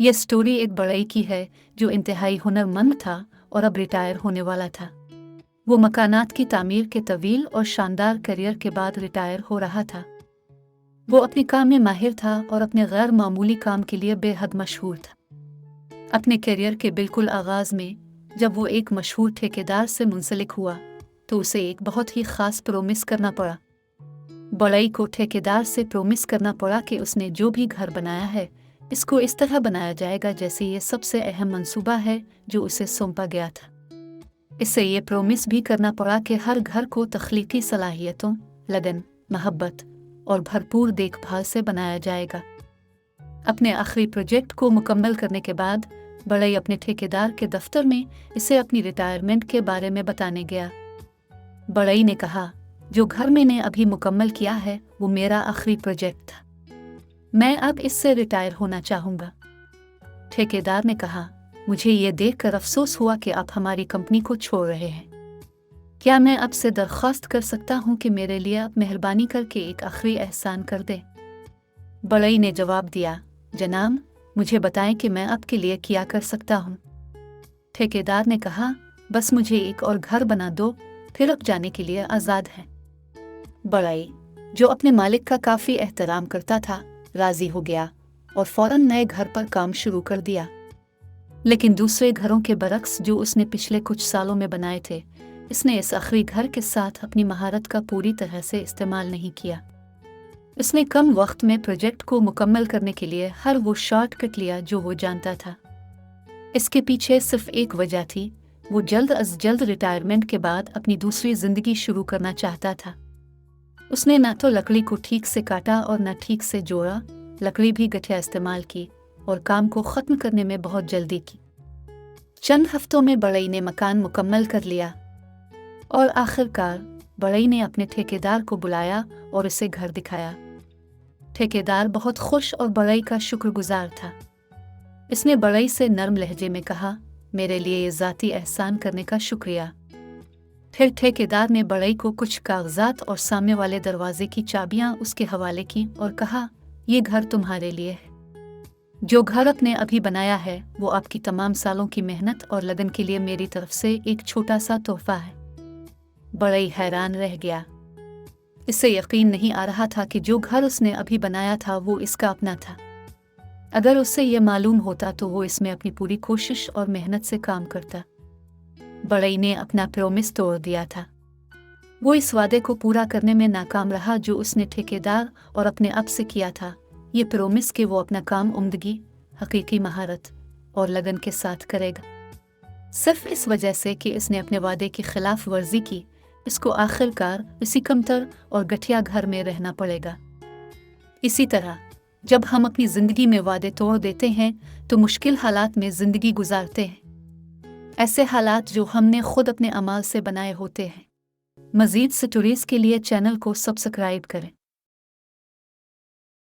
यह स्टोरी एक बढ़ई की है जो इंतहाई हुनरमंद था और अब रिटायर होने वाला था। वो मकानात की तामीर के तवील और शानदार करियर के बाद रिटायर हो रहा था। वो अपने काम में माहिर था और अपने गैर मामूली काम के लिए बेहद मशहूर था। अपने करियर के बिल्कुल आगाज़ में जब वो एक मशहूर ठेकेदार से मुंसलिक हुआ तो उसे एक बहुत ही ख़ास प्रोमिस करना पड़ा। बढ़ई को ठेकेदार से प्रोमिस करना पड़ा कि उसने जो भी घर बनाया है इसको इस तरह बनाया जाएगा जैसे ये सबसे अहम मंसूबा है जो उसे सौंपा गया था। इससे ये प्रोमिस भी करना पड़ा कि हर घर को तख्लीकी सलाहियतों, लगन, मोहब्बत और भरपूर देखभाल से बनाया जाएगा। अपने आखिरी प्रोजेक्ट को मुकम्मल करने के बाद बढ़ई अपने ठेकेदार के दफ्तर में इसे अपनी रिटायरमेंट के बारे में बताने गया। बढ़ई ने कहा, जो घर मैंने अभी मुकम्मल किया है वो मेरा आखिरी प्रोजेक्ट था। मैं अब इससे रिटायर होना चाहूँगा। ठेकेदार ने कहा, मुझे ये देखकर अफसोस हुआ कि आप हमारी कंपनी को छोड़ रहे हैं। क्या मैं आपसे दरख्वास्त कर सकता हूँ कि मेरे लिए आप मेहरबानी करके एक आखिरी एहसान कर दें? बढ़ई ने जवाब दिया, जनाब, मुझे बताएं कि मैं आपके लिए क्या कर सकता हूँ। ठेकेदार ने कहा, बस मुझे एक और घर बना दो, फिर आप जाने के लिए आज़ाद हैं। बढ़ई, जो अपने मालिक का काफ़ी एहतराम करता था, राज़ी हो गया और फ़ौरन नए घर पर काम शुरू कर दिया। लेकिन दूसरे घरों के बरक्स जो उसने पिछले कुछ सालों में बनाए थे, इसने इस आखिरी घर के साथ अपनी महारत का पूरी तरह से इस्तेमाल नहीं किया। उसने कम वक्त में प्रोजेक्ट को मुकम्मल करने के लिए हर वो शॉर्टकट लिया जो वो जानता था। इसके पीछे सिर्फ एक वजह थी, वो जल्द अज जल्द रिटायरमेंट के बाद अपनी दूसरी ज़िंदगी शुरू करना चाहता था। उसने न तो लकड़ी को ठीक से काटा और न ठीक से जोड़ा, लकड़ी भी गठिया इस्तेमाल की और काम को ख़त्म करने में बहुत जल्दी की। चंद हफ्तों में बढ़ई ने मकान मुकम्मल कर लिया और आखिरकार बढ़ई ने अपने ठेकेदार को बुलाया और उसे घर दिखाया। ठेकेदार बहुत खुश और बढ़ई का शुक्रगुजार था। इसने बढ़ई से नरम लहजे में कहा, मेरे लिए ये ज़ाती एहसान करने का शुक्रिया। फिर ठेकेदार ने बढ़ई को कुछ कागजात और सामने वाले दरवाजे की चाबियां उसके हवाले की और कहा, ये घर तुम्हारे लिए है। जो घर आपने अभी बनाया है वो आपकी तमाम सालों की मेहनत और लगन के लिए मेरी तरफ से एक छोटा सा तोहफा है। बढ़ई हैरान रह गया। इससे यकीन नहीं आ रहा था कि जो घर उसने अभी बनाया था वो इसका अपना था। अगर उससे यह मालूम होता तो वो इसमें अपनी पूरी कोशिश और मेहनत से काम करता। बढ़ई ने अपना प्रोमिस तोड़ दिया था। वो इस वादे को पूरा करने में नाकाम रहा जो उसने ठेकेदार और अपने आप से किया था, ये प्रोमिस कि वो अपना काम उम्दगी, हकीकी महारत और लगन के साथ करेगा। सिर्फ इस वजह से कि इसने अपने वादे की खिलाफ वर्जी की, इसको आखिरकार इसी कमतर और गठिया घर में रहना पड़ेगा। इसी तरह जब हम अपनी ज़िंदगी में वादे तोड़ देते हैं तो मुश्किल हालात में ज़िंदगी गुजारते हैं, ऐसे हालात जो हमने खुद अपने अमाल से बनाए होते हैं। मज़ीद स्टोरीज़ के लिए चैनल को सब्सक्राइब करें।